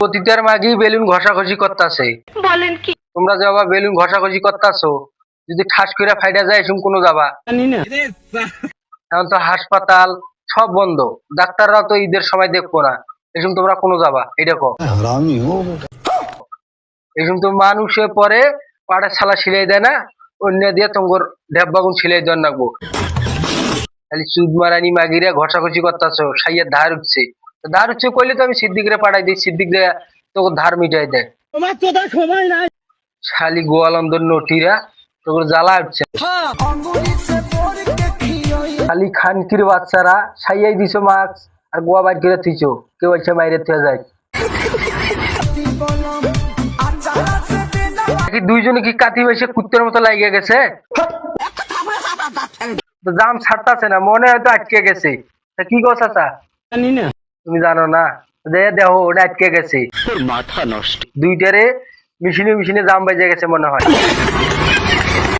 পতিতার মাগি বেলুন ঘষাঘষি করতেছে। বলেন কি? তোমরা যাবা বেলুন ঘষাঘষি করতেছো, যদি ঠাস করে ফাইটা যায় এসম কোনো যাবা জানি না। এখন তো হাসপাতাল সব বন্ধ, ডাক্তাররা তো ঈদের সময় দেখবো না, এসম তোমরা কোনো যাবা এটা কো? এসম তো মানুষে পরে পাড়া ছালা সিলাই দেয় না, অন্য দিয়ে তোমার ঢেববাগুন সিলাই দেওয়ার নাকবো। খালি চুদ মারানি মাগিরা ঘষাঘষি করতেছো, সাইয়ের ধার উঠছে। ধার উঠছে কইলে তো আমি সিদ্দিকরে পাঠাই দিই, সিদ্দিকরে তোকে ধার মিটাই দেয়। তোমার তো তার সময় নাই। শালি গোয়ালন্দর নটিরা তোকে জ্বালা উঠছে। খালি খানকির বাচ্চারা সাইয়াই দিছো মাস্ক আর গোয়া বাইর করে থুইছো, কেউ আছে মাইরে থেকে যায় কি? দুইজনে কি কাতি বসে কুত্তের মতো লাগিয়ে গেছে? জাম ছাড়তাছে না, মনে হয়তো আটকে গেছে। তা কি গো চাচা? জানি না। তুমি জানো না? দেখো ওটা আটকে গেছে, মাথা নষ্ট। দুইটারে মেশিনে মেশিনে জাম বেজে গেছে মনে হয়।